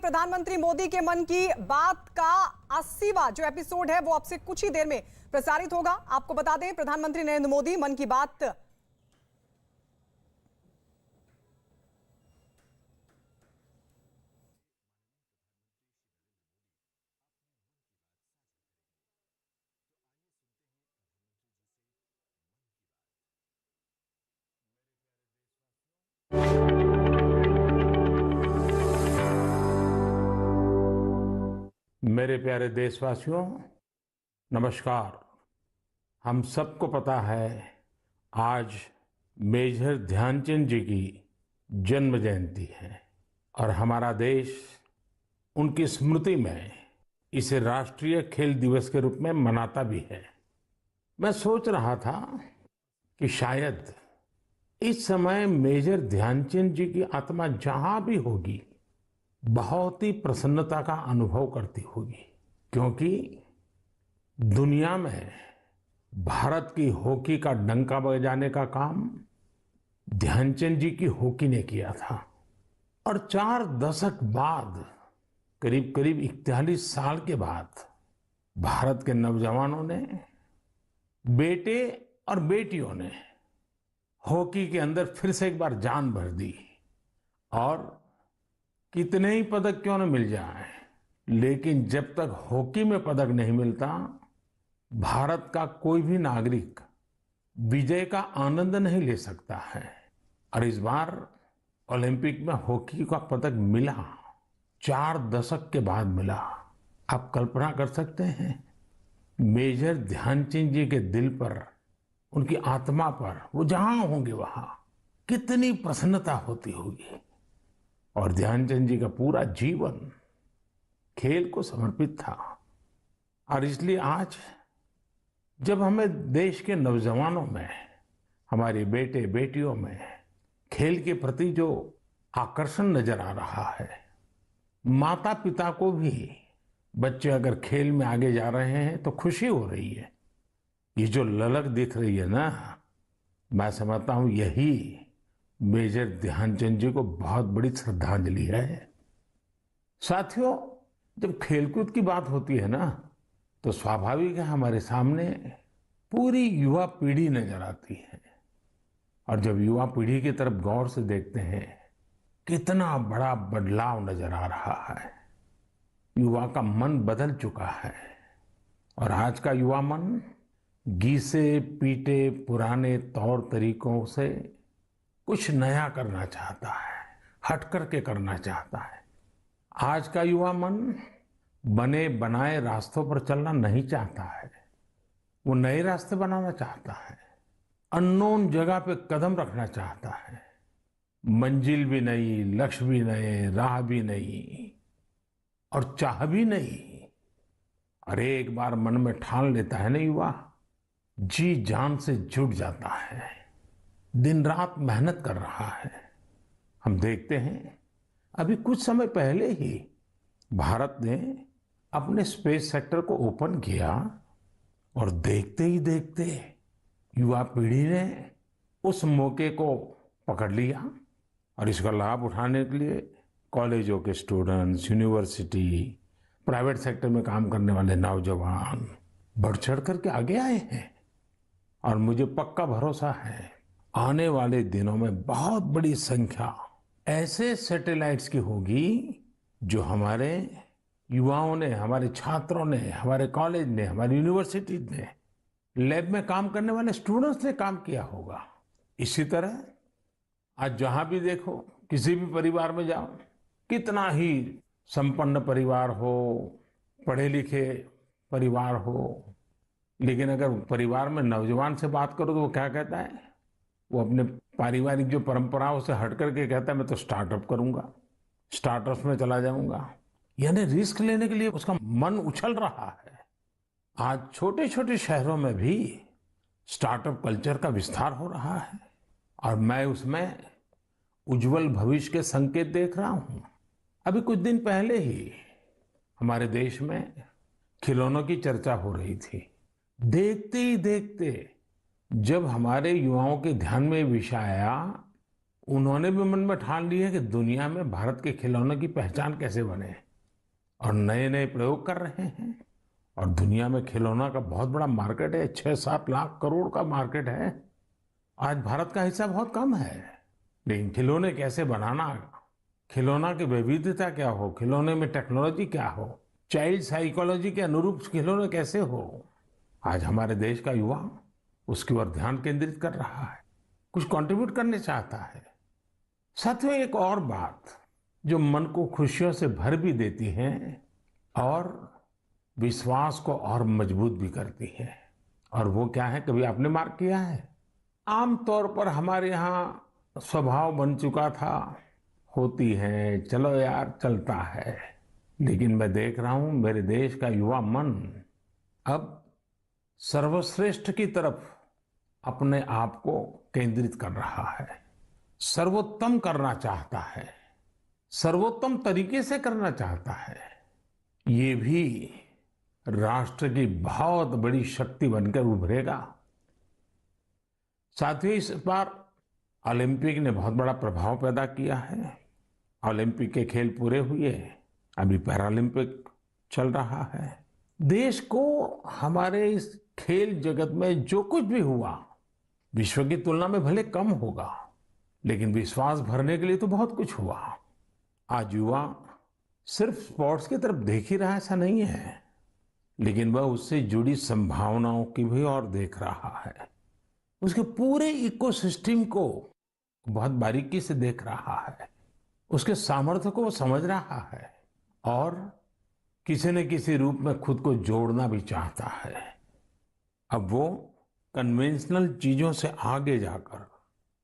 प्रधानमंत्री मोदी के मन की बात का 80वां जो एपिसोड है वो अब से कुछ ही देर में प्रसारित होगा। आपको बता दें, प्रधानमंत्री नरेंद्र मोदी मन की बात मेरे प्यारे देशवासियों, नमस्कार। हम सबको पता है आज मेजर ध्यानचंद जी की जन्म जयंती है और हमारा देश उनकी स्मृति में इसे राष्ट्रीय खेल दिवस के रूप में मनाता भी है। मैं सोच रहा था कि शायद इस समय मेजर ध्यानचंद जी की आत्मा जहां भी होगी बहुत ही प्रसन्नता का अनुभव करती होगी, क्योंकि दुनिया में भारत की हॉकी का डंका बजाने का काम ध्यानचंद जी की हॉकी ने किया था। और 4 दशक बाद, करीब करीब 41 साल के बाद, भारत के नौजवानों ने, बेटे और बेटियों ने हॉकी के अंदर फिर से एक बार जान भर दी। और कितने ही पदक क्यों न मिल जाए, लेकिन जब तक हॉकी में पदक नहीं मिलता, भारत का कोई भी नागरिक विजय का आनंद नहीं ले सकता है। और इस बार ओलंपिक में हॉकी का पदक मिला, 4 दशक के बाद मिला। आप कल्पना कर सकते हैं, मेजर ध्यानचंद जी के दिल पर, उनकी आत्मा पर, वो जहां होंगे वहां कितनी प्रसन्नता होती होगी। और ध्यानचंद जी का पूरा जीवन खेल को समर्पित था। और इसलिए आज जब हमें देश के नौजवानों में, हमारे बेटे बेटियों में खेल के प्रति जो आकर्षण नजर आ रहा है, माता पिता को भी बच्चे अगर खेल में आगे जा रहे हैं तो खुशी हो रही है। ये जो ललक दिख रही है ना, मैं समझता हूं यही मेजर ध्यानचंद जी को बहुत बड़ी श्रद्धांजलि है। साथियों, जब खेलकूद की बात होती है ना, तो स्वाभाविक है हमारे सामने पूरी युवा पीढ़ी नजर आती है। और जब युवा पीढ़ी की तरफ गौर से देखते हैं, कितना बड़ा बदलाव नजर आ रहा है। युवा का मन बदल चुका है और आज का युवा मन घिसे पीटे पुराने तौर तरीकों से कुछ नया करना चाहता है, हट करके करना चाहता है। आज का युवा मन बने बनाए रास्तों पर चलना नहीं चाहता है, वो नए रास्ते बनाना चाहता है, अननोन जगह पे कदम रखना चाहता है। मंजिल भी नहीं, लक्ष्य भी नहीं, राह भी नहीं और चाह भी नहीं। और एक बार मन में ठान लेता है ना युवा, जी जान से जुट जाता है, दिन रात मेहनत कर रहा है। हम देखते हैं, अभी कुछ समय पहले ही भारत ने अपने स्पेस सेक्टर को ओपन किया और देखते ही देखते युवा पीढ़ी ने उस मौके को पकड़ लिया और इसका लाभ उठाने के लिए कॉलेजों के स्टूडेंट्स, यूनिवर्सिटी, प्राइवेट सेक्टर में काम करने वाले नौजवान बढ़ चढ़ करके आगे आए हैं। और मुझे पक्का भरोसा है, आने वाले दिनों में बहुत बड़ी संख्या ऐसे सैटेलाइट्स की होगी जो हमारे युवाओं ने, हमारे छात्रों ने, हमारे कॉलेज ने, हमारी यूनिवर्सिटी ने, लैब में काम करने वाले स्टूडेंट्स ने काम किया होगा। इसी तरह आज जहां भी देखो, किसी भी परिवार में जाओ, कितना ही संपन्न परिवार हो, पढ़े लिखे परिवार हो, लेकिन अगर परिवार में नौजवान से बात करो तो वो क्या कहता है? वो अपने पारिवारिक जो परंपराओं से हट करके कहता है मैं तो स्टार्टअप करूंगा, स्टार्टअप्स में चला जाऊंगा। यानी रिस्क लेने के लिए उसका मन उछल रहा है। आज छोटे छोटे शहरों में भी स्टार्टअप कल्चर का विस्तार हो रहा है और मैं उसमें उज्जवल भविष्य के संकेत देख रहा हूं। अभी कुछ दिन पहले ही हमारे देश में खिलौनों की चर्चा हो रही थी। देखते ही देखते जब हमारे युवाओं के ध्यान में विषय आया, उन्होंने भी मन में ठान लिया कि दुनिया में भारत के खिलौनों की पहचान कैसे बने, और नए नए प्रयोग कर रहे हैं। और दुनिया में खिलौना का बहुत बड़ा मार्केट है, 6-7 लाख करोड़ का मार्केट है। आज भारत का हिस्सा बहुत कम है, लेकिन खिलौने कैसे बनाना, खिलौना की विविधता क्या हो, खिलौने में टेक्नोलॉजी क्या हो, चाइल्ड साइकोलॉजी के अनुरूप खिलौने कैसे हो, आज हमारे देश का युवा उसकी ओर ध्यान केंद्रित कर रहा है, कुछ कंट्रीब्यूट करने चाहता है। साथ में एक और बात जो मन को खुशियों से भर भी देती है और विश्वास को और मजबूत भी करती है, और वो क्या है, कभी आपने मार्क किया है, आमतौर पर हमारे यहाँ स्वभाव बन चुका था, होती है चलो यार चलता है। लेकिन मैं देख रहा हूं मेरे देश का युवा मन अब सर्वश्रेष्ठ की तरफ अपने आप को केंद्रित कर रहा है, सर्वोत्तम करना चाहता है, सर्वोत्तम तरीके से करना चाहता है। ये भी राष्ट्र की बहुत बड़ी शक्ति बनकर उभरेगा। साथ ही इस बार ओलंपिक ने बहुत बड़ा प्रभाव पैदा किया है। ओलंपिक के खेल पूरे हुए, अभी पैरालंपिक चल रहा है। देश को हमारे इस खेल जगत में जो कुछ भी हुआ, विश्व की तुलना में भले कम होगा, लेकिन विश्वास भरने के लिए तो बहुत कुछ हुआ। आज युवा सिर्फ स्पोर्ट्स की तरफ देख ही रहा, ऐसा नहीं है, लेकिन वह उससे जुड़ी संभावनाओं की भी और देख रहा है, उसके पूरे इकोसिस्टम को बहुत बारीकी से देख रहा है, उसके सामर्थ्य को वो समझ रहा है और किसी न किसी रूप में खुद को जोड़ना भी चाहता है। अब वो कन्वेंशनल चीजों से आगे जाकर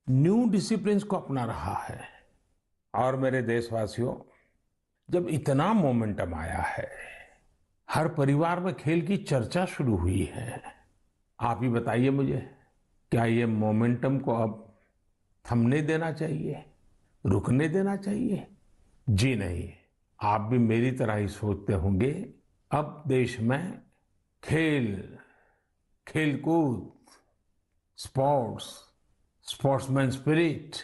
न्यू डिसिप्लिन्स को अपना रहा है। और मेरे देशवासियों, जब इतना मोमेंटम आया है, हर परिवार में खेल की चर्चा शुरू हुई है, आप ही बताइए मुझे, क्या ये मोमेंटम को अब थमने देना चाहिए, रुकने देना चाहिए? जी नहीं, आप भी मेरी तरह ही सोचते होंगे। अब देश में खेल, खेलकूद, स्पोर्ट्स, स्पोर्ट्समैन स्पिरिट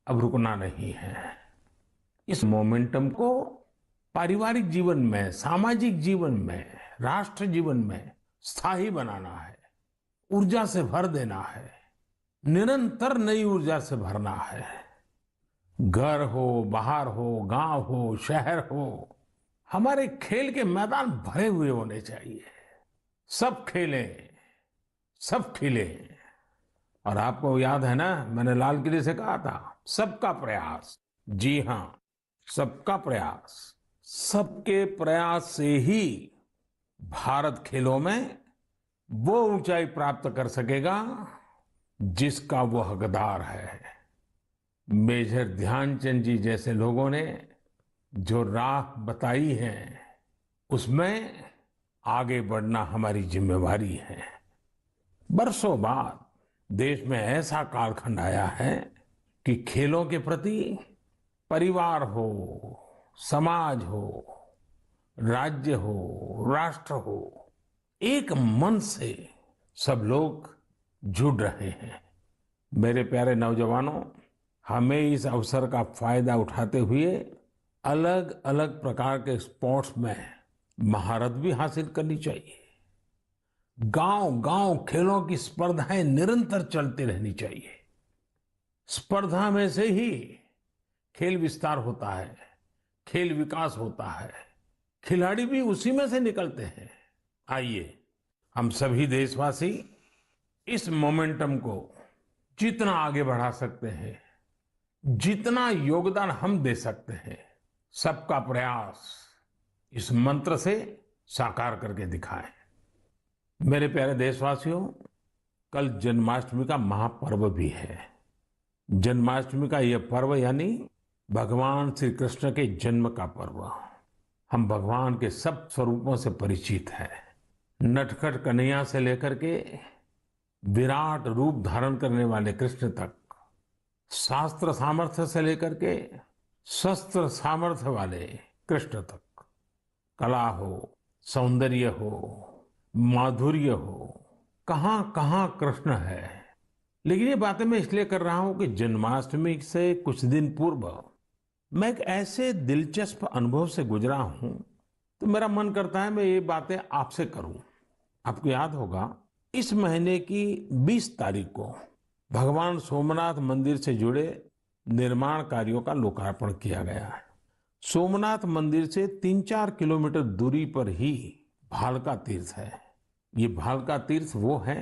अब रुकना नहीं है। इस मोमेंटम को पारिवारिक जीवन में, सामाजिक जीवन में, राष्ट्र जीवन में स्थायी बनाना है, ऊर्जा से भर देना है, निरंतर नई ऊर्जा से भरना है। घर हो, बाहर हो, गांव हो, शहर हो, हमारे खेल के मैदान भरे हुए होने चाहिए। सब खेलें, सब खिलें। और आपको याद है ना, मैंने लाल किले से कहा था, सबका प्रयास। जी हां, सबका प्रयास। सबके प्रयास से ही भारत खेलों में वो ऊंचाई प्राप्त कर सकेगा जिसका वो हकदार है। मेजर ध्यानचंद जी जैसे लोगों ने जो राह बताई है, उसमें आगे बढ़ना हमारी जिम्मेवारी है। बरसों बाद देश में ऐसा कालखंड आया है कि खेलों के प्रति परिवार हो, समाज हो, राज्य हो, राष्ट्र हो, एक मन से सब लोग जुड़ रहे हैं। मेरे प्यारे नौजवानों, हमें इस अवसर का फायदा उठाते हुए अलग अलग प्रकार के स्पोर्ट्स में महारत भी हासिल करनी चाहिए। गांव गांव खेलों की स्पर्धाएं निरंतर चलती रहनी चाहिए। स्पर्धा में से ही खेल विस्तार होता है, खेल विकास होता है, खिलाड़ी भी उसी में से निकलते हैं। आइए हम सभी देशवासी इस मोमेंटम को जितना आगे बढ़ा सकते हैं, जितना योगदान हम दे सकते हैं, सबका प्रयास, इस मंत्र से साकार करके दिखाएं। मेरे प्यारे देशवासियों, कल जन्माष्टमी का महापर्व भी है। जन्माष्टमी का यह पर्व यानी भगवान श्री कृष्ण के जन्म का पर्व। हम भगवान के सब स्वरूपों से परिचित हैं। नटखट कन्हैया से लेकर के विराट रूप धारण करने वाले कृष्ण तक, शास्त्र सामर्थ्य से लेकर के शस्त्र सामर्थ्य वाले कृष्ण तक, कला हो, सौंदर्य हो, माधुर्य हो, कहां कहां कृष्ण है। लेकिन ये बातें मैं इसलिए कर रहा हूं कि जन्माष्टमी से कुछ दिन पूर्व मैं एक ऐसे दिलचस्प अनुभव से गुजरा हूं, तो मेरा मन करता है मैं ये बातें आपसे करूं। आपको याद होगा, इस महीने की 20 तारीख को भगवान सोमनाथ मंदिर से जुड़े निर्माण कार्यों का लोकार्पण किया गया है। सोमनाथ मंदिर से 3-4 किलोमीटर दूरी पर ही भालका तीर्थ है। ये भालका तीर्थ वो है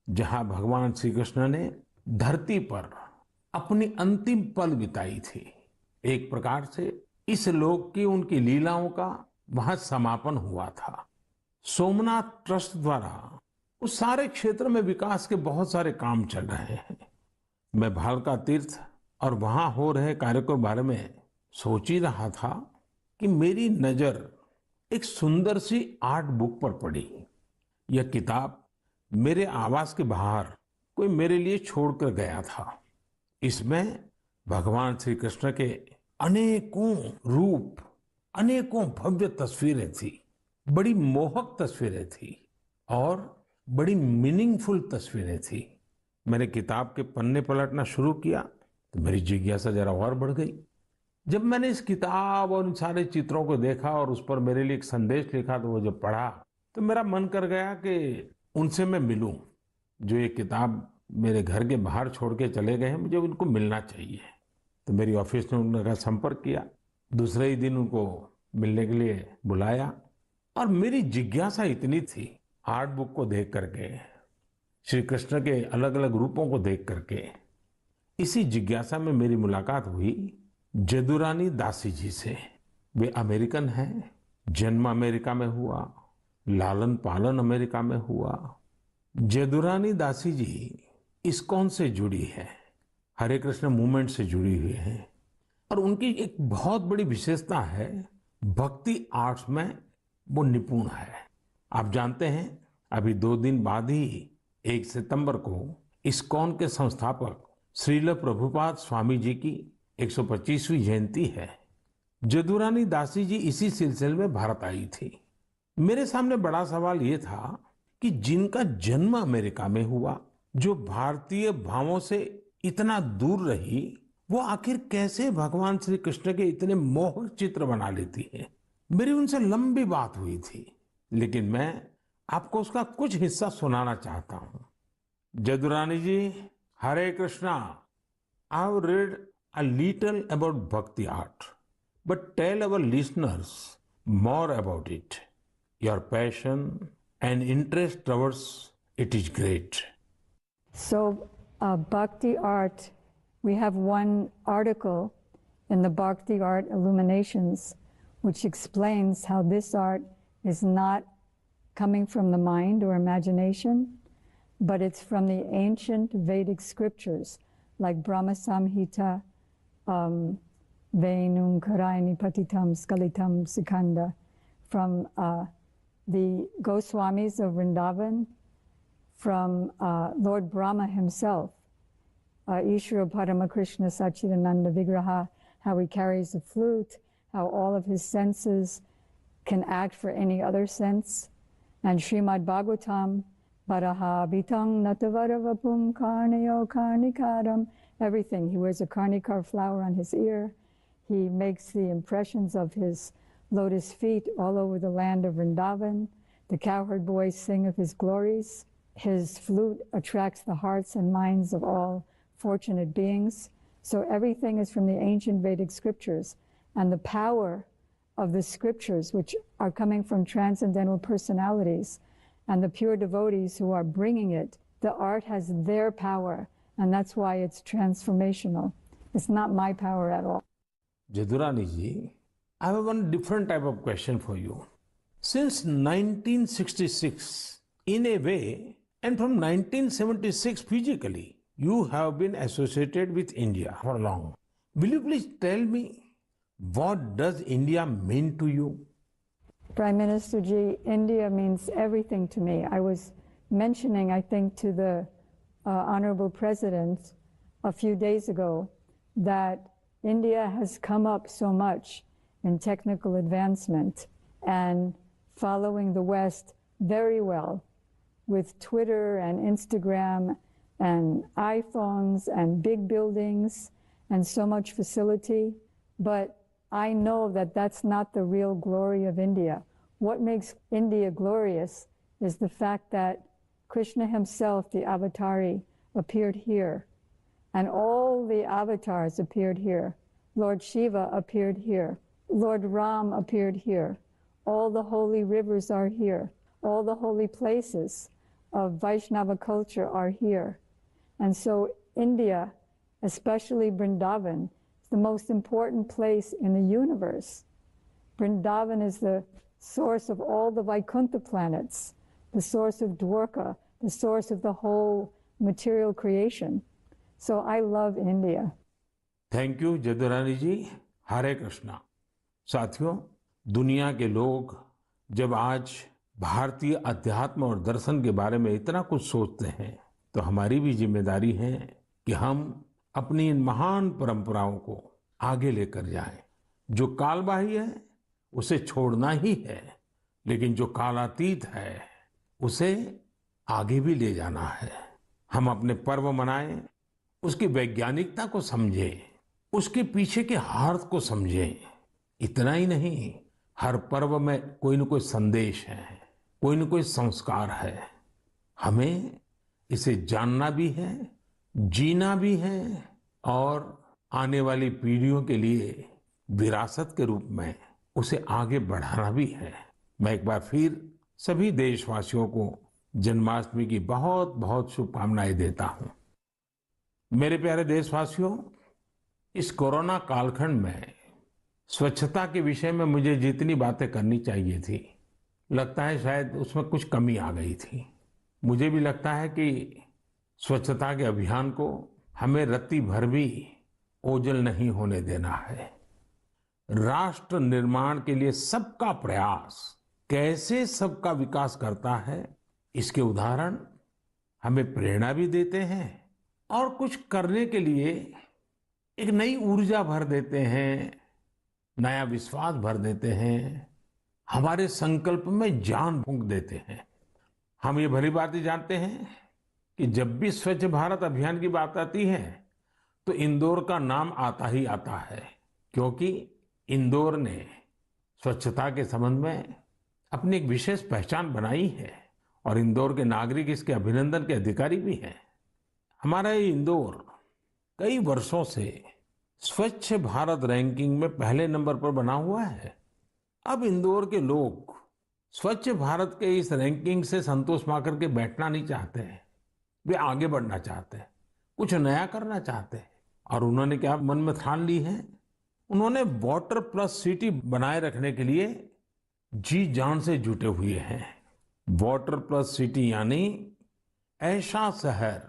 जहां भगवान श्री कृष्ण ने धरती पर अपनी अंतिम पल बिताई थी। एक प्रकार से इस लोक की उनकी लीलाओं का वहां समापन हुआ था। सोमनाथ ट्रस्ट द्वारा उस सारे क्षेत्र में विकास के बहुत सारे काम चल रहे हैं। मैं भालका तीर्थ और वहां हो रहे कार्य के बारे में सोच ही रहा था कि मेरी नजर एक सुंदर सी आर्ट बुक पर पड़ी। यह किताब मेरे आवास के बाहर कोई मेरे लिए छोड़कर गया था। इसमें भगवान श्री कृष्ण के अनेकों रूप, अनेकों भव्य तस्वीरें थी, बड़ी मोहक तस्वीरें थी और बड़ी मीनिंगफुल तस्वीरें थी। मैंने किताब के पन्ने पलटना शुरू किया तो मेरी जिज्ञासा जरा और बढ़ गई। जब मैंने इस किताब और इन सारे चित्रों को देखा और उस पर मेरे लिए एक संदेश लिखा तो वो जब पढ़ा तो मेरा मन कर गया कि उनसे मैं मिलूं। जो ये किताब मेरे घर के बाहर छोड़ के चले गए हैं, मुझे उनको मिलना चाहिए। तो मेरी ऑफिस ने उनका संपर्क किया। दूसरे ही दिन उनको मिलने के लिए बुलाया और मेरी जिज्ञासा इतनी थी, आर्ट बुक को देख करके, श्री कृष्ण के अलग अलग रूपों को देख करके, इसी जिज्ञासा में मेरी मुलाकात हुई जदुरानी दासी जी से। वे अमेरिकन हैं, जन्म अमेरिका में हुआ, लालन पालन अमेरिका में हुआ। जदुरानी दासी जी इस्कॉन से जुड़ी है, हरे कृष्ण मूवमेंट से जुड़ी हुई है और उनकी एक बहुत बड़ी विशेषता है, भक्ति आर्ट्स में वो निपुण है। आप जानते हैं, अभी 2 दिन बाद ही 1 सितंबर को इस्कॉन के संस्थापक श्रील प्रभुपाद स्वामी जी की 125वीं जयंती है। जदुरानी दासी जी इसी सिलसिले में भारत आई थी। मेरे सामने बड़ा सवाल ये था कि जिनका जन्म अमेरिका में हुआ, जो भारतीय भावों से इतना दूर रही, वो आखिर कैसे भगवान श्री कृष्ण के इतने मोहक चित्र बना लेती है। मेरी उनसे लंबी बात हुई थी, लेकिन मैं आपको उसका कुछ हिस्सा सुनाना चाहता हूँ। Jadurani ji, Hare Krishna. I have read a little about bhakti art, but tell our listeners more about it. Your passion and interest towards it is great. So, Bhakti art, we have one article in the Bhakti Art Illuminations which explains how this art is not coming from the mind or imagination, but it's from the ancient Vedic scriptures like Brahma Samhita, Venum Karaini Patitam Skalitam Sikanda, from the Goswamis of Vrindavan, from Lord Brahma himself, Ishvara Paramakrishna Sachidananda Vigraha, how he carries a flute, how all of his senses can act for any other sense, and Srimad Bhagavatam, Varaha Bitang Natavaravapum Karnayo Karnikaram, everything. He wears a karnikar flower on his ear. He makes the impressions of his lotus feet all over the land of Vrindavan. The cowherd boys sing of his glories. His flute attracts the hearts and minds of all fortunate beings. So everything is from the ancient Vedic scriptures. And the power of the scriptures, which are coming from transcendental personalities, and the pure devotees who are bringing it, the art has their power, and that's why it's transformational. It's not my power at all. Jadurani ji, I have one different type of question for you. Since 1966, in a way, and from 1976 physically, you have been associated with India for long. Will you please tell me, what does India mean to you? Prime Minister Ji, India means everything to me. I was mentioning, I think, to the Honorable President a few days ago that India has come up so much in technical advancement and following the West very well with Twitter and Instagram and iPhones and big buildings and so much facility, but I know that that's not the real glory of India. What makes India glorious is the fact that Krishna himself, the Avatari, appeared here, and all the avatars appeared here. Lord Shiva appeared here. Lord Ram appeared here. All the holy rivers are here. All the holy places of Vaishnava culture are here. And so India, especially Vrindavan, is the most important place in the universe. Vrindavan is the source of all the Vaikuntha planets, the source of Dwarka, the source of the whole material creation. So I love India. Thank you Jadurani ji. Hare Krishna. साथियों, दुनिया के लोग जब आज भारतीय अध्यात्म और दर्शन के बारे में इतना कुछ सोचते हैं, तो हमारी भी जिम्मेदारी है कि हम अपनी इन महान परंपराओं को आगे लेकर जाएं। जो कालबाह्य है उसे छोड़ना ही है, लेकिन जो कालातीत है उसे आगे भी ले जाना है। हम अपने पर्व मनाएं, उसकी वैज्ञानिकता को समझें, उसके पीछे के अर्थ को समझें। इतना ही नहीं, हर पर्व में कोई न कोई संदेश है, कोई न कोई संस्कार है। हमें इसे जानना भी है, जीना भी है और आने वाली पीढ़ियों के लिए विरासत के रूप में उसे आगे बढ़ाना भी है। मैं एक बार फिर सभी देशवासियों को जन्माष्टमी की बहुत बहुत शुभकामनाएं देता हूं। मेरे प्यारे देशवासियों, इस कोरोना कालखंड में स्वच्छता के विषय में मुझे जितनी बातें करनी चाहिए थी, लगता है शायद उसमें कुछ कमी आ गई थी। मुझे भी लगता है कि स्वच्छता के अभियान को हमें रत्ती भर भी ओझल नहीं होने देना है। राष्ट्र निर्माण के लिए सबका प्रयास कैसे सबका विकास करता है, इसके उदाहरण हमें प्रेरणा भी देते हैं और कुछ करने के लिए एक नई ऊर्जा भर देते हैं, नया विश्वास भर देते हैं, हमारे संकल्प में जान फूंक देते हैं। हम ये भली बात जानते हैं कि जब भी स्वच्छ भारत अभियान की बात आती है तो इंदौर का नाम आता ही आता है, क्योंकि इंदौर ने स्वच्छता के संबंध में अपनी एक विशेष पहचान बनाई है और इंदौर के नागरिक इसके अभिनंदन के अधिकारी भी हैं। हमारा ये इंदौर कई वर्षों से स्वच्छ भारत रैंकिंग में पहले नंबर पर बना हुआ है। अब इंदौर के लोग स्वच्छ भारत के इस रैंकिंग से संतोष पा करके बैठना नहीं चाहते हैं, वे आगे बढ़ना चाहते हैं, कुछ नया करना चाहते हैं। और उन्होंने क्या मन में ठान ली है, उन्होंने वाटर प्लस सिटी बनाए रखने के लिए जी जान से जुटे हुए हैं। वाटर प्लस सिटी यानी ऐसा शहर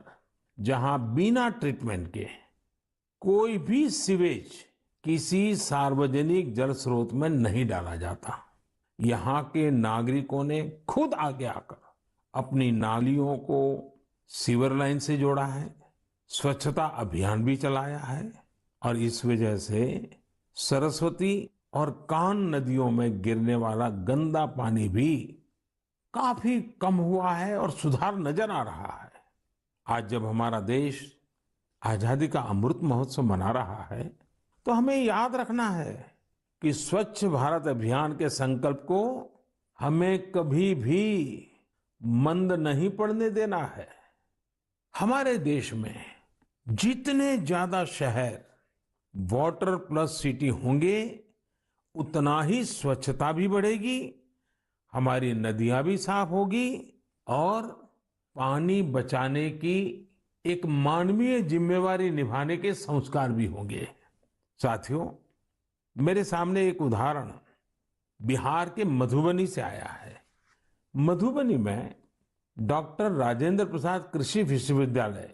जहां बिना ट्रीटमेंट के कोई भी सीवेज किसी सार्वजनिक जल स्रोत में नहीं डाला जाता। यहाँ के नागरिकों ने खुद आगे आकर अपनी नालियों को सीवर लाइन से जोड़ा है, स्वच्छता अभियान भी चलाया है और इस वजह से सरस्वती और कान नदियों में गिरने वाला गंदा पानी भी काफी कम हुआ है और सुधार नजर आ रहा है। आज जब हमारा देश आजादी का अमृत महोत्सव मना रहा है तो हमें याद रखना है कि स्वच्छ भारत अभियान के संकल्प को हमें कभी भी मंद नहीं पड़ने देना है। हमारे देश में जितने ज्यादा शहर वाटर प्लस सिटी होंगे उतना ही स्वच्छता भी बढ़ेगी, हमारी नदियां भी साफ होगी और पानी बचाने की एक मानवीय जिम्मेवारी निभाने के संस्कार भी होंगे। साथियों, मेरे सामने एक उदाहरण बिहार के मधुबनी से आया है। मधुबनी में डॉक्टर राजेंद्र प्रसाद कृषि विश्वविद्यालय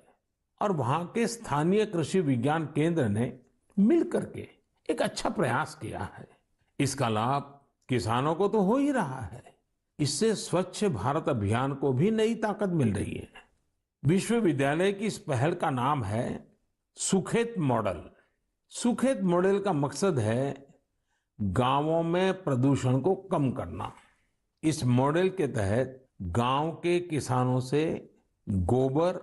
और वहां के स्थानीय कृषि विज्ञान केंद्र ने मिलकर के एक अच्छा प्रयास किया है। इसका लाभ किसानों को तो हो ही रहा है, इससे स्वच्छ भारत अभियान को भी नई ताकत मिल रही है। विश्वविद्यालय की इस पहल का नाम है सुखेत मॉडल। सुखेत मॉडल का मकसद है गांवों में प्रदूषण को कम करना। इस मॉडल के तहत गांव के किसानों से गोबर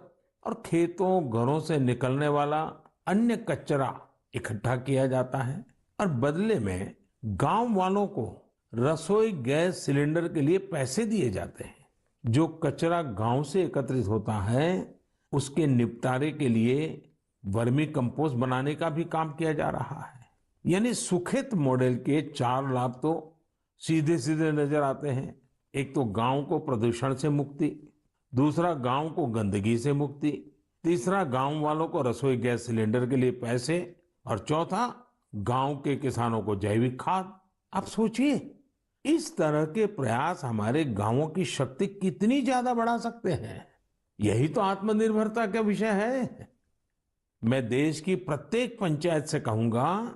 और खेतों घरों से निकलने वाला अन्य कचरा इकट्ठा किया जाता है और बदले में गांव वालों को रसोई गैस सिलेंडर के लिए पैसे दिए जाते हैं। जो कचरा गांव से एकत्रित होता है उसके निपटारे के लिए वर्मी कंपोस्ट बनाने का भी काम किया जा रहा है। यानी सुखेत मॉडल के 4 लाभ तो सीधे सीधे नजर आते हैं। एक तो गांव को प्रदूषण से मुक्ति, दूसरा गांव को गंदगी से मुक्ति, तीसरा गांव वालों को रसोई गैस सिलेंडर के लिए पैसे और चौथा गांव के किसानों को जैविक खाद। आप सोचिए इस तरह के प्रयास हमारे गांवों की शक्ति कितनी ज्यादा बढ़ा सकते हैं। यही तो आत्मनिर्भरता का विषय है। मैं देश की प्रत्येक पंचायत से कहूंगा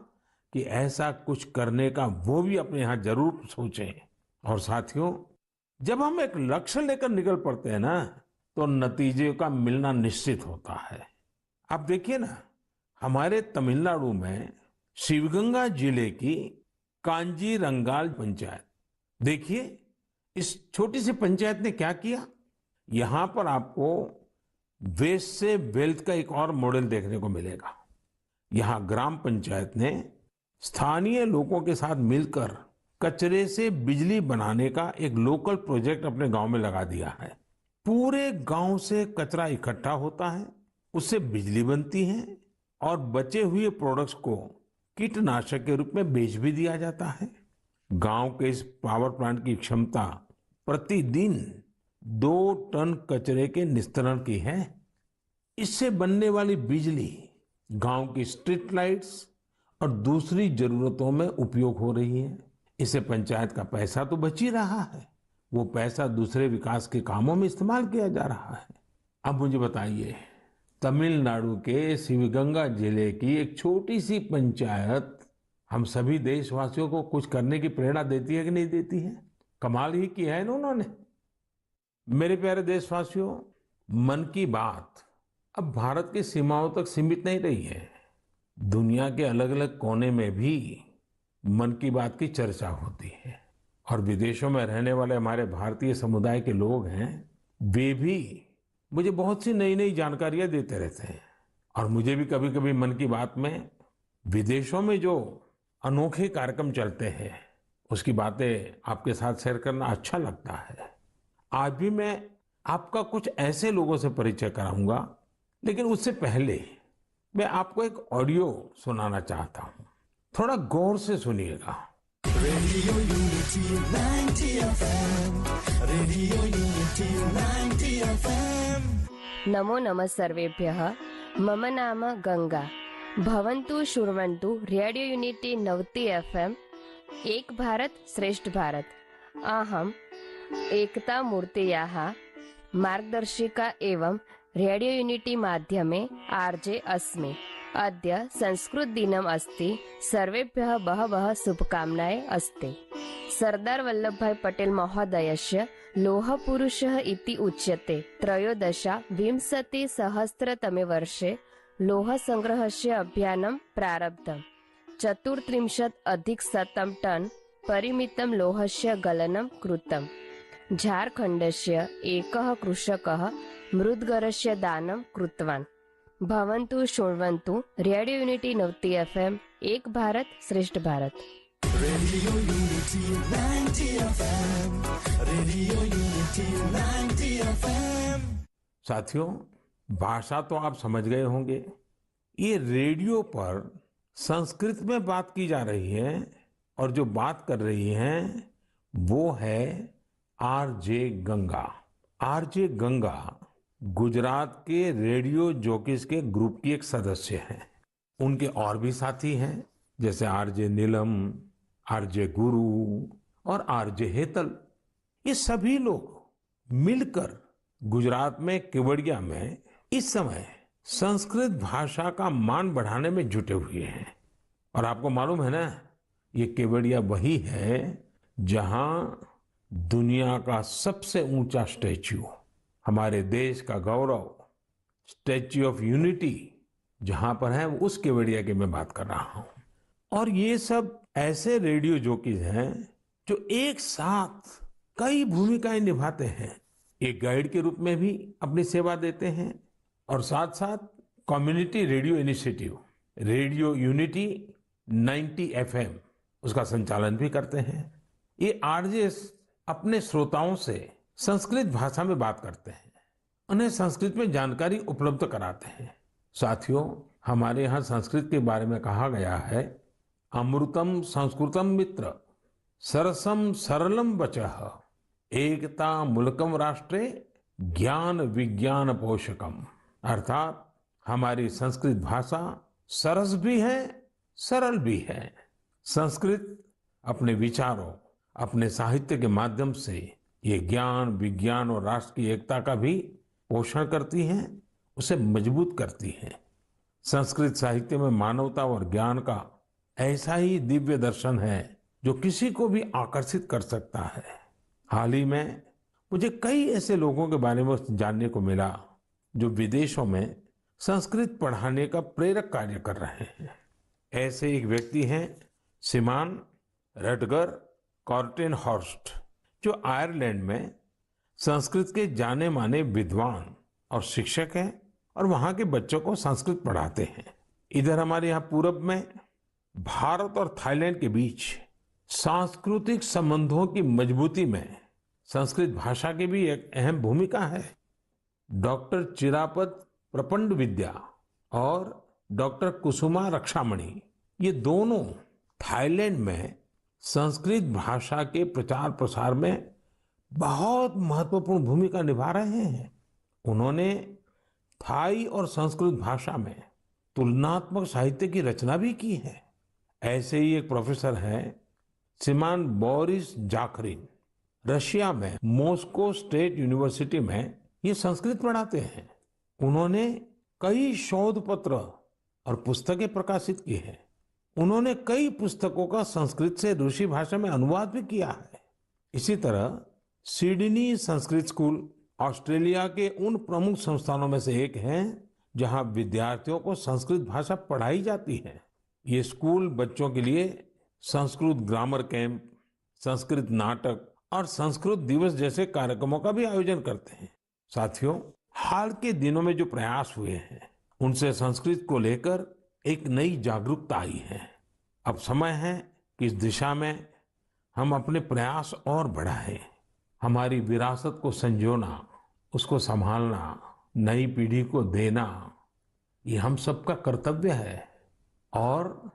कि ऐसा कुछ करने का वो भी अपने यहां जरूर सोचें। और साथियों, जब हम एक लक्ष्य लेकर निकल पड़ते हैं ना तो नतीजे का मिलना निश्चित होता है। आप देखिए ना, हमारे तमिलनाडु में शिवगंगा जिले की कांजीरंगाल पंचायत, देखिए इस छोटी सी पंचायत ने क्या किया। यहां पर आपको वेस्ट से वेल्थ का एक और मॉडल देखने को मिलेगा। यहां ग्राम पंचायत ने स्थानीय लोगों के साथ मिलकर कचरे से बिजली बनाने का एक लोकल प्रोजेक्ट अपने गांव में लगा दिया है। पूरे गांव से कचरा इकट्ठा होता है, उससे बिजली बनती है और बचे हुए प्रोडक्ट्स को कीटनाशक के रूप में बेच भी दिया जाता है। गांव के इस पावर प्लांट की क्षमता प्रतिदिन 2 टन कचरे के निस्तारण की है। इससे बनने वाली बिजली गांव की स्ट्रीट लाइट्स और दूसरी जरूरतों में उपयोग हो रही है। इससे पंचायत का पैसा तो बच ही रहा है, वो पैसा दूसरे विकास के कामों में इस्तेमाल किया जा रहा है। अब मुझे बताइए, तमिलनाडु के शिवगंगा जिले की एक छोटी सी पंचायत हम सभी देशवासियों को कुछ करने की प्रेरणा देती है कि नहीं देती है? कमाल ही किया है ना उन्होंने। मेरे प्यारे देशवासियों, मन की बात अब भारत की सीमाओं तक सीमित नहीं रही है। दुनिया के अलग अलग कोने में भी मन की बात की चर्चा होती है और विदेशों में रहने वाले हमारे भारतीय समुदाय के लोग हैं, वे भी मुझे बहुत सी नई नई जानकारियां देते रहते हैं। और मुझे भी कभी कभी मन की बात में विदेशों में जो अनोखे कार्यक्रम चलते हैं उसकी बातें आपके साथ शेयर करना अच्छा लगता है। आज भी मैं आपका कुछ ऐसे लोगों से परिचय कराऊंगा, लेकिन उससे पहले मैं आपको एक ऑडियो सुनाना चाहता हूं। थोड़ा गौर से सुनिएगा। Radio unity 90 FM, radio unity 90 FM। नमो नमः सर्वेभ्यः। मम नाम गंगा। भवन्तु शृण्वन्तु रेडियो यूनिटी 90 FM, एक भारत श्रेष्ठ भारत। अहम् एकता मूर्तेयाः मार्गदर्शिका एवं रेडियो यूनिटी माध्यमे आर्जे अस्मि। अद्य संस्कृत दिनम् अस्ति। सर्वेभ्यः बहवः शुभकामनाः अस्ति। सरदार वल्लभभाई पटेल महोदयस्य लौहपुरुषः इति उच्यते। 13विंशतिसहस्रतमे वर्षे लौहसङ्ग्रहस्य अभियानं प्रारब्धम्। 34 टन् परिमितं लौहस्य गलनं कृतम्। झारखण्डस्य एकः कृषकः मृद्गरस्य दानं कृतवान्। भवन्तु शृण्वन्तु रेडियो यूनिटी 90 FM, एक भारत श्रेष्ठ Bharat. Radio unity 90 FM, radio unity 90 FM। साथियों, भाषा तो आप समझ गए होंगे। ये रेडियो पर संस्कृत में बात की जा रही है और जो बात कर रही हैं वो है आरजे गंगा। आरजे गंगा गुजरात के रेडियो जॉकीज के ग्रुप की एक सदस्य हैं। उनके और भी साथी हैं, जैसे आरजे नीलम, आरजे गुरु और आरजे हेतल। ये सभी लोग मिलकर गुजरात में केवड़िया में इस समय संस्कृत भाषा का मान बढ़ाने में जुटे हुए हैं। और आपको मालूम है ना, ये केवड़िया वही है जहां दुनिया का सबसे ऊंचा स्टैच्यू, हमारे देश का गौरव, स्टैच्यू ऑफ यूनिटी जहां पर है, उस केवड़िया की मैं बात कर रहा हूं। और ये सब ऐसे रेडियो जॉकीज हैं जो एक साथ कई भूमिकाएं निभाते हैं। एक गाइड के रूप में भी अपनी सेवा देते हैं, और साथ साथ community radio initiative radio unity 90 FM उसका संचालन भी करते हैं। ये आरजे अपने श्रोताओं से संस्कृत भाषा में बात करते हैं, उन्हें संस्कृत में जानकारी उपलब्ध कराते हैं। साथियों, हमारे यहाँ संस्कृत के बारे में कहा गया है, अमृतम संस्कृतम मित्र सरसम सरलम वचः एकता मुल्कम राष्ट्रे ज्ञान विज्ञान पोषकम। अर्थात हमारी संस्कृत भाषा सरस भी है, सरल भी है। संस्कृत अपने विचारों, अपने साहित्य के माध्यम से ये ज्ञान विज्ञान और राष्ट्र की एकता का भी पोषण करती है, उसे मजबूत करती है। संस्कृत साहित्य में मानवता और ज्ञान का ऐसा ही दिव्य दर्शन है जो किसी को भी आकर्षित कर सकता है। हाल ही में मुझे कई ऐसे लोगों के बारे में जानने को मिला जो विदेशों में संस्कृत पढ़ाने का प्रेरक कार्य कर रहे हैं। ऐसे एक व्यक्ति हैं श्रीमान रटगर कॉर्टेनहॉर्स्ट, जो आयरलैंड में संस्कृत के जाने माने विद्वान और शिक्षक हैं और वहाँ के बच्चों को संस्कृत पढ़ाते हैं। इधर हमारे यहाँ पूरब में भारत और थाईलैंड के बीच सांस्कृतिक संबंधों की मजबूती में संस्कृत भाषा की भी एक अहम भूमिका है। डॉक्टर चिरापत प्रपंड विद्या और डॉक्टर कुसुमा रक्षामणि, ये दोनों थाईलैंड में संस्कृत भाषा के प्रचार प्रसार में बहुत महत्वपूर्ण भूमिका निभा रहे हैं। उन्होंने थाई और संस्कृत भाषा में तुलनात्मक साहित्य की रचना भी की है। ऐसे ही एक प्रोफेसर हैं श्रीमान बोरिस जाखरिन, रशिया में मॉस्को स्टेट यूनिवर्सिटी में ये संस्कृत पढ़ाते हैं। उन्होंने कई शोध पत्र और पुस्तकें प्रकाशित की हैं। उन्होंने कई पुस्तकों का संस्कृत से रूसी भाषा में अनुवाद भी किया है। इसी तरह सिडनी संस्कृत स्कूल ऑस्ट्रेलिया के उन प्रमुख संस्थानों में से एक है जहां विद्यार्थियों को संस्कृत भाषा पढ़ाई जाती है। ये स्कूल बच्चों के लिए संस्कृत ग्रामर कैंप, संस्कृत नाटक और संस्कृत दिवस जैसे कार्यक्रमों का भी आयोजन करते हैं। साथियों, हाल के दिनों में जो प्रयास हुए हैं उनसे संस्कृत को लेकर एक नई जागरूकता आई है। अब समय है कि इस दिशा में हम अपने प्रयास और बढ़ाएं। हमारी विरासत को संजोना, उसको संभालना, नई पीढ़ी को देना, ये हम सबका कर्तव्य है और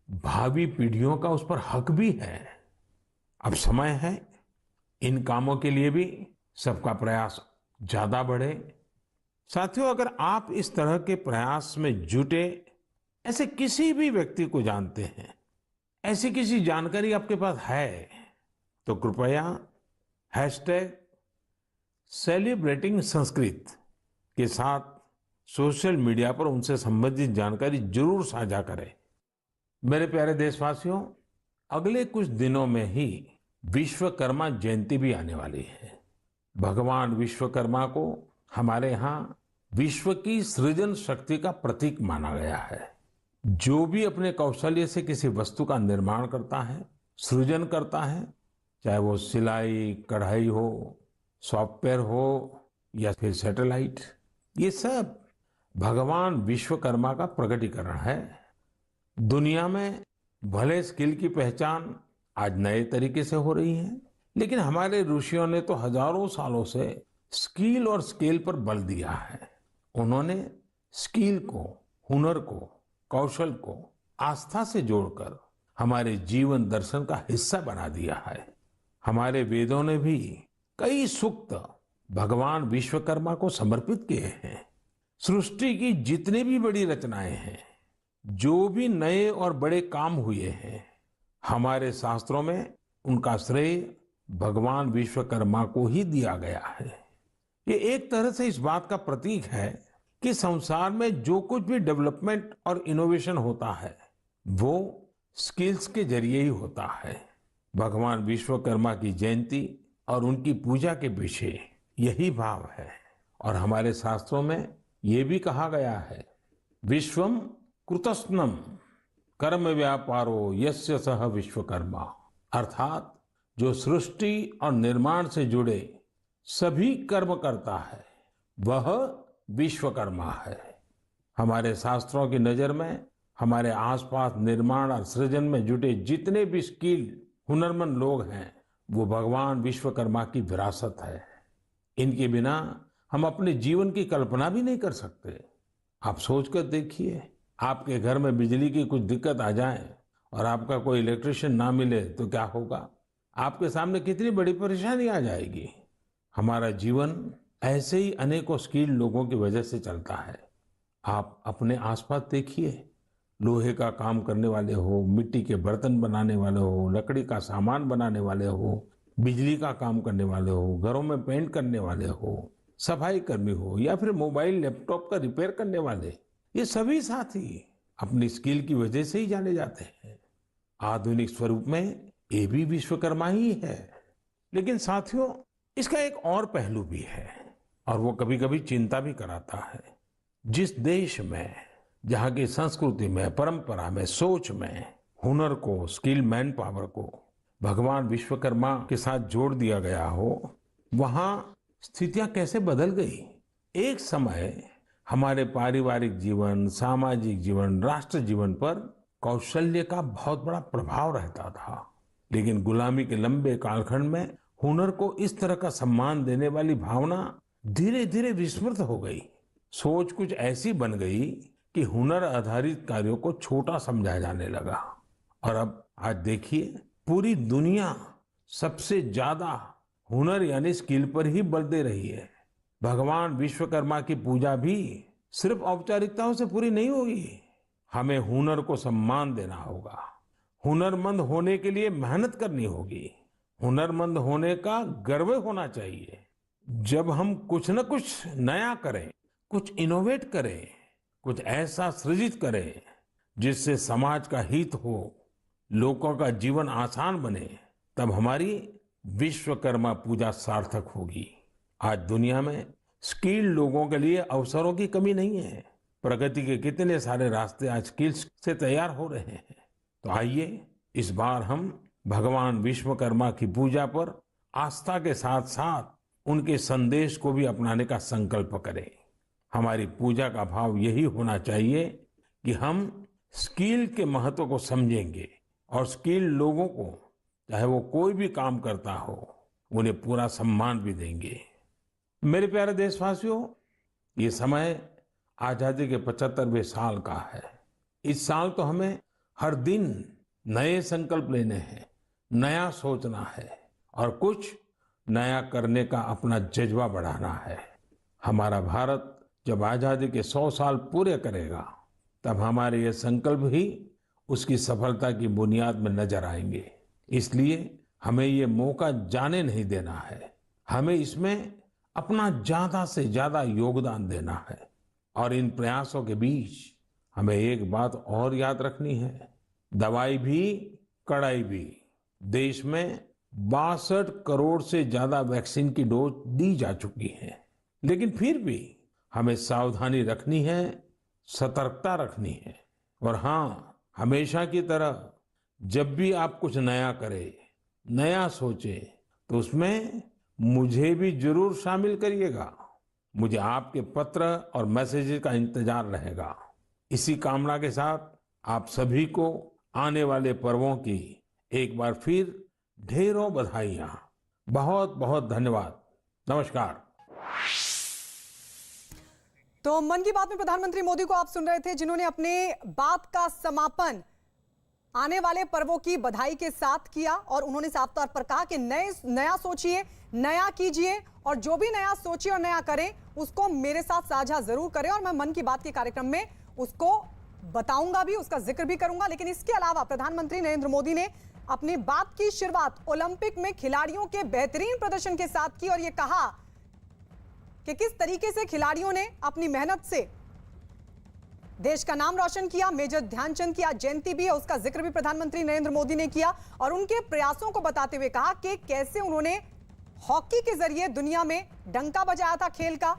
भावी पीढ़ियों का उस पर हक भी है। अब समय है इन कामों के लिए भी सबका प्रयास ज्यादा बढ़े। साथियों, अगर आप इस तरह के प्रयास में जुटे ऐसे किसी भी व्यक्ति को जानते हैं, ऐसी किसी जानकारी आपके पास है, तो कृपया #सेलिब्रेटिंग संस्कृत के साथ सोशल मीडिया पर उनसे संबंधित जानकारी जरूर साझा करें। मेरे प्यारे देशवासियों, अगले कुछ दिनों में ही विश्वकर्मा जयंती भी आने वाली है। भगवान विश्वकर्मा को हमारे यहाँ विश्व की सृजन शक्ति का प्रतीक माना गया है। जो भी अपने कौशल्य से किसी वस्तु का निर्माण करता है, सृजन करता है, चाहे वो सिलाई कढ़ाई हो, सॉफ्टवेयर हो या फिर सैटेलाइट, ये सब भगवान विश्वकर्मा का प्रकटीकरण है। दुनिया में भले स्किल की पहचान आज नए तरीके से हो रही है, लेकिन हमारे ऋषियों ने तो हजारों सालों से स्किल और स्केल पर बल दिया है। उन्होंने स्किल को, हुनर को, कौशल को आस्था से जोड़कर हमारे जीवन दर्शन का हिस्सा बना दिया है। हमारे वेदों ने भी कई सूक्त भगवान विश्वकर्मा को समर्पित किए हैं। सृष्टि की जितनी भी बड़ी रचनाएं हैं, जो भी नए और बड़े काम हुए हैं, हमारे शास्त्रों में उनका श्रेय भगवान विश्वकर्मा को ही दिया गया है। ये एक तरह से इस बात का प्रतीक है कि संसार में जो कुछ भी डेवलपमेंट और इनोवेशन होता है वो स्किल्स के जरिए ही होता है। भगवान विश्वकर्मा की जयंती और उनकी पूजा के पीछे यही भाव है। और हमारे शास्त्रों में ये भी कहा गया है, विश्वम कृतस्नम कर्म व्यापारो यस्य सह विश्वकर्मा, अर्थात जो सृष्टि और निर्माण से जुड़े सभी कर्म करता है वह विश्वकर्मा है। हमारे शास्त्रों की नजर में हमारे आसपास निर्माण और सृजन में जुटे जितने भी स्किल हुनरमंद लोग हैं, वो भगवान विश्वकर्मा की विरासत है। इनके बिना हम अपने जीवन की कल्पना भी नहीं कर सकते। आप सोचकर देखिए, आपके घर में बिजली की कुछ दिक्कत आ जाए और आपका कोई इलेक्ट्रिशियन ना मिले तो क्या होगा? आपके सामने कितनी बड़ी परेशानी आ जाएगी। हमारा जीवन ऐसे ही अनेकों स्किल लोगों की वजह से चलता है। आप अपने आसपास देखिए, लोहे का काम करने वाले हो, मिट्टी के बर्तन बनाने वाले हो, लकड़ी का सामान बनाने वाले हो, बिजली का काम करने वाले हो, घरों में पेंट करने वाले हो, सफाई कर्मी हो, या फिर मोबाइल लैपटॉप का रिपेयर करने वाले, ये सभी साथी अपनी स्किल की वजह से ही जाने जाते हैं। आधुनिक स्वरूप में ये भी विश्वकर्मा ही है। लेकिन साथियों, इसका एक और पहलू भी है और वो कभी कभी चिंता भी कराता है। जिस देश में, जहाँ की संस्कृति में, परंपरा में, सोच में हुनर को, स्किल मैन पावर को भगवान विश्वकर्मा के साथ जोड़ दिया गया हो, वहाँ स्थितियां कैसे बदल गई। एक समय हमारे पारिवारिक जीवन, सामाजिक जीवन, राष्ट्र जीवन पर कौशल्य का बहुत बड़ा प्रभाव रहता था। लेकिन गुलामी के लंबे कालखंड में हुनर को इस तरह का सम्मान देने वाली भावना धीरे धीरे विस्मृत हो गई। सोच कुछ ऐसी बन गई कि हुनर आधारित कार्यों को छोटा समझा जाने लगा। और अब आज देखिए, पूरी दुनिया सबसे ज्यादा हुनर यानी स्किल पर ही बल दे रही है। भगवान विश्वकर्मा की पूजा भी सिर्फ औपचारिकताओं से पूरी नहीं होगी। हमें हुनर को सम्मान देना होगा। हुनरमंद होने के लिए मेहनत करनी होगी। हुनरमंद होने का गर्व होना चाहिए। जब हम कुछ न कुछ नया करें, कुछ इनोवेट करें, कुछ ऐसा सृजित करें जिससे समाज का हित हो, लोगों का जीवन आसान बने, तब हमारी विश्वकर्मा पूजा सार्थक होगी। आज दुनिया में स्किल लोगों के लिए अवसरों की कमी नहीं है। प्रगति के कितने सारे रास्ते आज स्किल्स से तैयार हो रहे हैं। तो आइए इस बार हम भगवान विश्वकर्मा की पूजा पर आस्था के साथ साथ उनके संदेश को भी अपनाने का संकल्प करें। हमारी पूजा का भाव यही होना चाहिए कि हम स्किल के महत्व को समझेंगे और स्किल लोगों को, चाहे वो कोई भी काम करता हो, उन्हें पूरा सम्मान भी देंगे। मेरे प्यारे देशवासियों, ये समय आजादी के 75वें साल का है। इस साल तो हमें हर दिन नए संकल्प लेने हैं, नया सोचना है और कुछ नया करने का अपना जज्बा बढ़ाना है। हमारा भारत जब आजादी के 100 साल पूरे करेगा, तब हमारे ये संकल्प ही उसकी सफलता की बुनियाद में नजर आएंगे। इसलिए हमें ये मौका जाने नहीं देना है। हमें इसमें अपना ज्यादा से ज्यादा योगदान देना है। और इन प्रयासों के बीच हमें एक बात और याद रखनी है, दवाई भी कड़ाई भी। देश में 62 करोड़ से ज्यादा वैक्सीन की डोज दी जा चुकी है। लेकिन फिर भी हमें सावधानी रखनी है, सतर्कता रखनी है। और हाँ, हमेशा की तरह जब भी आप कुछ नया करें, नया सोचें, तो उसमें मुझे भी जरूर शामिल करिएगा। मुझे आपके पत्र और मैसेजेस का इंतजार रहेगा। इसी कामना के साथ आप सभी को आने वाले पर्वों की एक बार फिर ढेरों बधाइयां। बहुत बहुत धन्यवाद। नमस्कार। तो मन की बात में प्रधानमंत्री मोदी को आप सुन रहे थे, जिन्होंने अपने बात का समापन आने वाले पर्वों की बधाई के साथ किया। और उन्होंने साफ तौर पर कहा कि नया सोचिए, नया कीजिए, और जो भी नया सोचिए और नया करें उसको मेरे साथ साझा जरूर करें। और मैं मन की बात के कार्यक्रम में उसको बताऊंगा भी, उसका जिक्र भी करूंगा। लेकिन इसके अलावा प्रधानमंत्री नरेंद्र मोदी ने अपनी बात की शुरुआत ओलंपिक में खिलाड़ियों के बेहतरीन प्रदर्शन के साथ की और यह कहा कि किस तरीके से खिलाड़ियों ने अपनी मेहनत से देश का नाम रोशन किया। मेजर ध्यानचंद की आज जयंती भी है, उसका जिक्र भी प्रधानमंत्री नरेंद्र मोदी ने किया और उनके प्रयासों को बताते हुए कहा कि कैसे उन्होंने हॉकी के जरिए दुनिया में डंका बजाया था खेल का।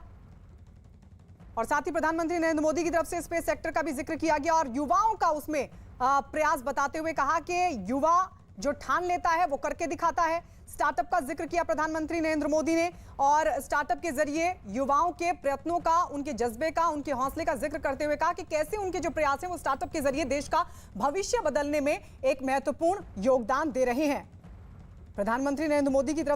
और साथ ही प्रधानमंत्री नरेंद्र मोदी की तरफ से स्पेस सेक्टर का भी जिक्र किया गया और युवाओं का उसमें प्रयास बताते हुए कहा कि युवा जो ठान लेता है वो करके दिखाता है। स्टार्टअप का जिक्र किया प्रधानमंत्री नरेंद्र मोदी ने और स्टार्टअप के जरिए युवाओं के प्रयत्नों का, उनके जज्बे का, उनके हौसले का जिक्र करते हुए कहा कि कैसे उनके जो प्रयास हैं वो स्टार्टअप के जरिए देश का भविष्य बदलने में एक महत्वपूर्ण योगदान दे रहे हैं। प्रधानमंत्री नरेंद्र मोदी की तरफ